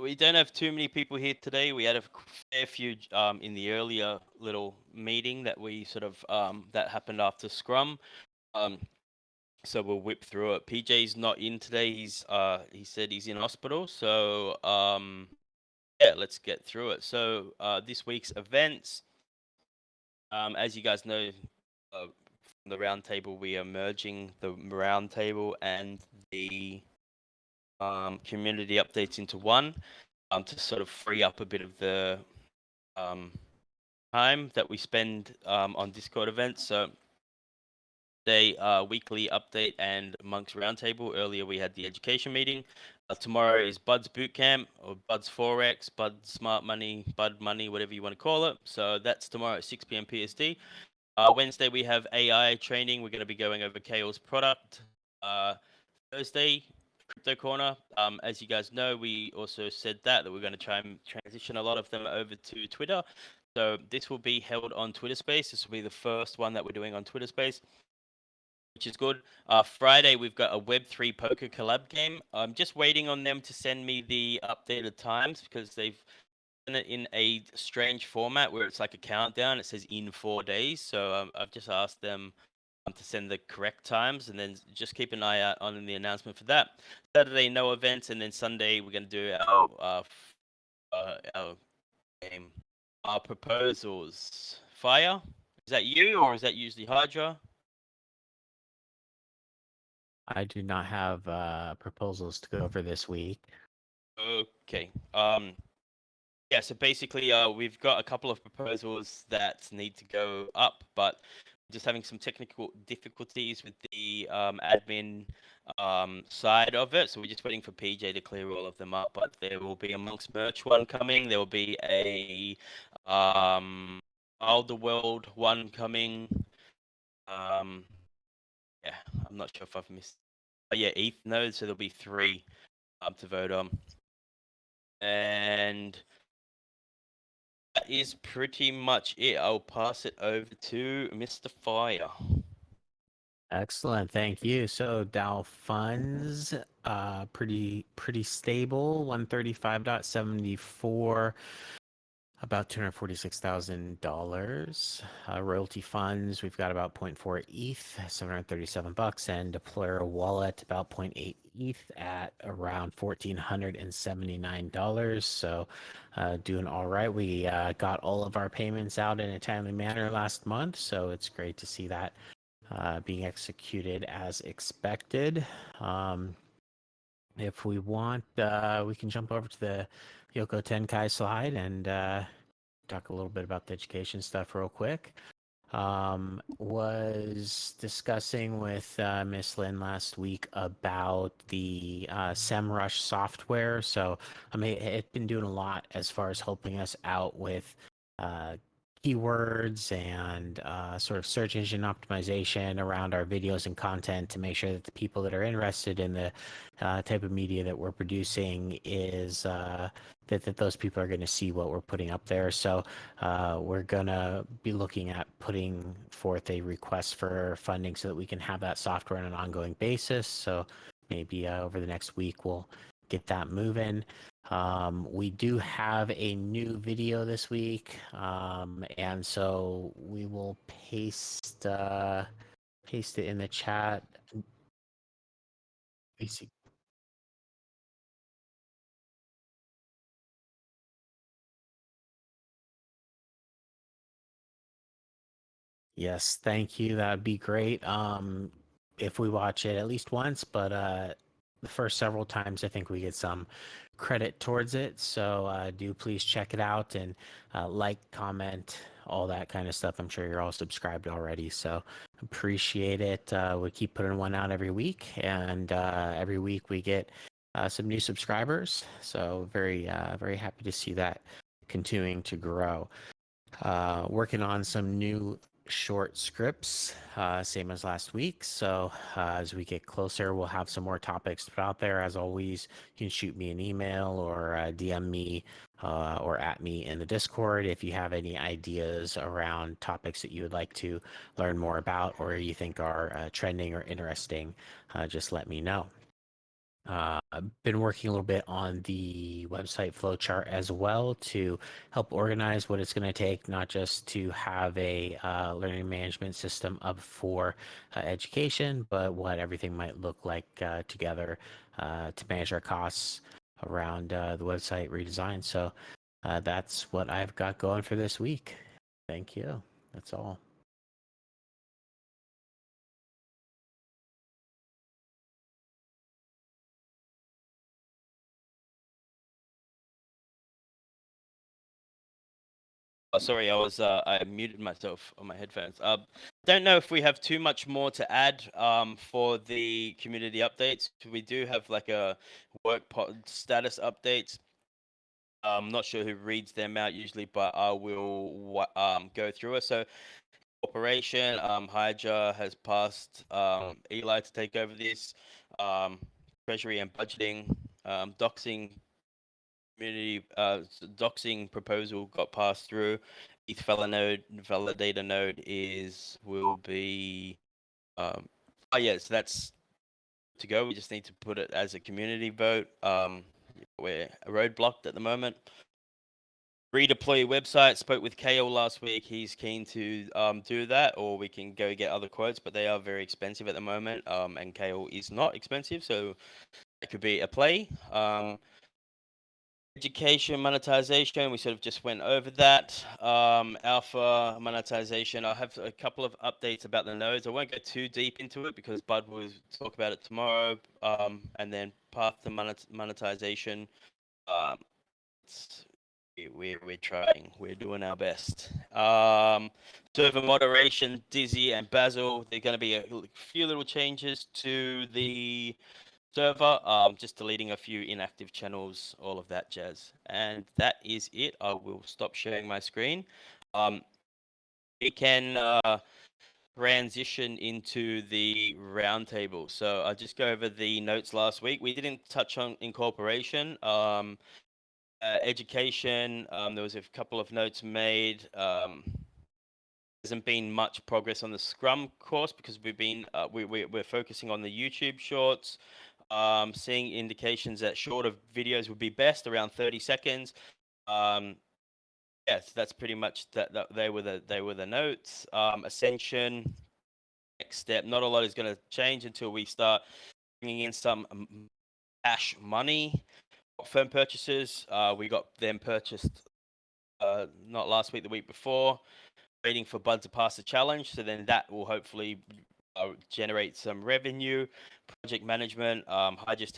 we don't have too many people here today. We had a fair few in the earlier little meeting that we sort of that happened after Scrum. Um, so we'll whip through it. PJ's not in today. He said he's in hospital. So yeah, let's get through it. So this week's events, as you guys know, from the roundtable, we are merging the roundtable and the community updates into one, to sort of free up a bit of the time that we spend on Discord events. So they weekly update and Monkz roundtable. Earlier we had the education meeting. Tomorrow is Bud's Bootcamp or Bud's Forex, Bud Smart Money, Bud Money, whatever you want to call it. So that's tomorrow at 6 p.m. PST. Wednesday we have AI training. We're going to be going over Kale's product. Thursday, Crypto Corner. As you guys know, we also said that we're going to try and transition a lot of them over to Twitter. So this will be held on Twitter Space. This will be the first one that we're doing on Twitter Space, which is good. Friday, we've got a Web3 poker collab game. I'm just waiting on them to send me the updated times because they've done it in a strange format where it's like a countdown. It says in 4 days. So I've just asked them to send the correct times, and then just keep an eye out on the announcement for that. Saturday, no events, and then Sunday we're going to do our game, our proposals. Fire, is that you or is that usually Hydra? I do not have proposals to go over this week. Okay. Yeah. So basically, we've got a couple of proposals that need to go up, but just having some technical difficulties with the admin side of it. So we're just waiting for PJ to clear all of them up. But there will be a Monk's merch one coming. There will be a Older World one coming. Yeah, I'm not sure if I've missed. Oh yeah, ETH nodes. So there'll be 3 to vote on. And that is pretty much it. I'll pass it over to Mr. Fire. Excellent, thank you. So Dow funds, pretty stable, 135.74. About $246,000. Royalty funds, we've got about 0.4 ETH, $737, and Deployer wallet about 0.8 ETH at around $1,479. So doing all right. We got all of our payments out in a timely manner last month, so it's great to see that being executed as expected. If we want, we can jump over to the Yoko Tenkai slide and talk a little bit about the education stuff real quick. Was discussing with Miss Lynn last week about the SEMrush software. So I mean, it's been doing a lot as far as helping us out with keywords and sort of search engine optimization around our videos and content to make sure that the people that are interested in the type of media that we're producing is that those people are going to see what we're putting up there. So we're going to be looking at putting forth a request for funding so that we can have that software on an ongoing basis. So maybe over the next week we'll get that moving. We do have a new video this week, and so we will paste it in the chat. Yes, thank you. That'd be great. If we watch it at least once, but the first several times, I think we get some credit towards it. So do please check it out and like, comment, all that kind of stuff. I'm sure you're all subscribed already, so appreciate it. We keep putting one out every week, and every week we get some new subscribers. So very happy to see that continuing to grow. Working on some new short scripts, same as last week. So as we get closer, we'll have some more topics to put out there. As always, you can shoot me an email or DM me or at me in the Discord if you have any ideas around topics that you would like to learn more about or you think are trending or interesting. Just let me know. I've been working a little bit on the website flowchart as well to help organize what it's going to take, not just to have a learning management system up for education, but what everything might look like together to manage our costs around the website redesign. So that's what I've got going for this week. Thank you. That's all. Oh, sorry, I muted myself on my headphones. Don't know if we have too much more to add for the community updates. We do have like a work pod status updates. I'm not sure who reads them out usually, but I will go through it. So, Corporation, Hydra has passed Eli to take over this. Um, Treasury and budgeting, doxing community doxing proposal got passed through. ETH validator node will be oh yeah, so that's to go. We just need to put it as a community vote. We're roadblocked at the moment. Redeploy website. Spoke with KL last week. He's keen to do that, or we can go get other quotes, but they are very expensive at the moment. And KL is not expensive, so it could be a play. Education monetization, we sort of just went over that. Alpha monetization, I have a couple of updates about the nodes. I won't go too deep into it because Bud will talk about it tomorrow. And then path to monetization. Um, we're trying. We're doing our best. Server moderation, Dizzy and Basil. There are going to be a few little changes to the server, just deleting a few inactive channels, all of that jazz. And that is it. I will stop sharing my screen. We can transition into the roundtable. So I'll just go over the notes last week. We didn't touch on incorporation. Education, there was a couple of notes made. Hasn't been much progress on the Scrum course because we've been we're focusing on the YouTube shorts. Seeing indications that shorter videos would be best, around 30 seconds. Yes, that's pretty much that. They were the notes. Ascension, next step. Not a lot is going to change until we start bringing in some cash money. Firm purchases. We got them purchased not last week, the week before. Waiting for Bud to pass the challenge, so then that will hopefully generate some revenue. Project management, Hydra's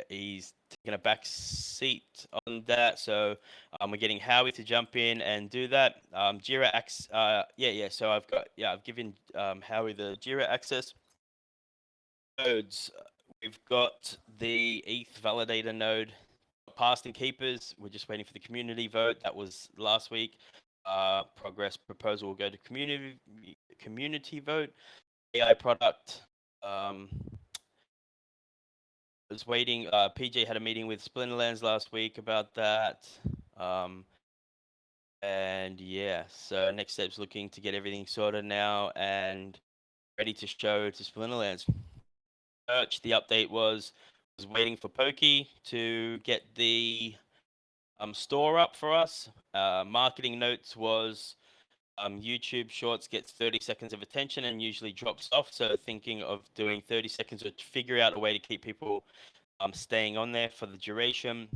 he's taking a back seat on that, so we're getting Howie to jump in and do that. Jira so I've given Howie the Jira access. Nodes, we've got the ETH validator node passed in keepers. We're just waiting for the community vote. That was last week. Progress proposal will go to community vote. AI product. Was waiting. PJ had a meeting with Splinterlands last week about that. And yeah, so next step's looking to get everything sorted now and ready to show to Splinterlands. Merch, the update was waiting for Pokey to get the store up for us. Marketing notes was YouTube Shorts gets 30 seconds of attention and usually drops off. So thinking of doing 30 seconds to figure out a way to keep people staying on there for the duration.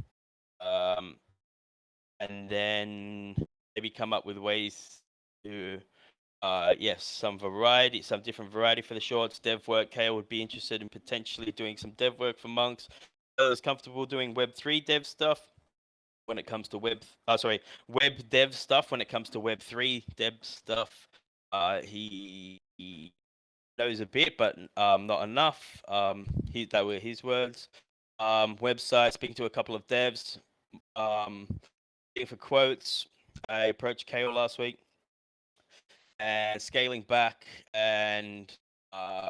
And then maybe come up with ways to yes, some different variety for the shorts. Dev work. Kale would be interested in potentially doing some dev work for Monkz. Is comfortable doing Web3 dev stuff when it comes to web dev stuff. When it comes to Web3 dev stuff, he knows a bit, but not enough. That were his words. Website, speaking to a couple of devs, looking for quotes. I approached Kale last week and scaling back and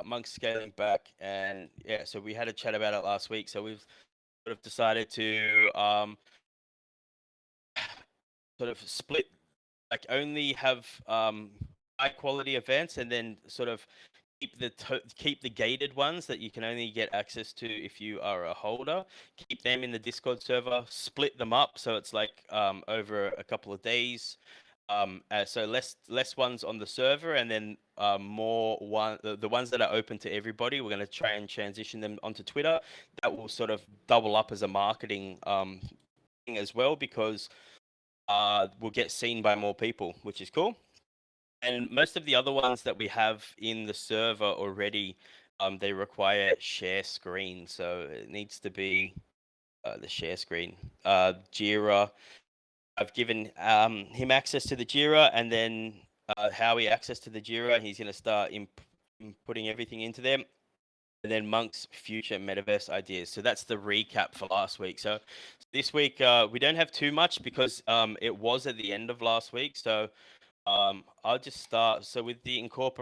Monk's scaling back, and yeah, so we had a chat about it last week. So we've sort of decided to sort of split, like only have high quality events, and then sort of keep the gated ones that you can only get access to if you are a holder. Keep them in the Discord server. Split them up so it's like over a couple of days. So less ones on the server, and then the ones that are open to everybody. We're going to try and transition them onto Twitter. That will sort of double up as a marketing thing as well, because we'll get seen by more people, which is cool. And most of the other ones that we have in the server already, they require share screen, so it needs to be the share screen. Jira. I've given him access to the Jira, and then Howie access to the Jira. He's going to start putting everything into them. And then Monk's future metaverse ideas. So that's the recap for last week. So this week we don't have too much because it was at the end of last week. So I'll just start. So with the incorporation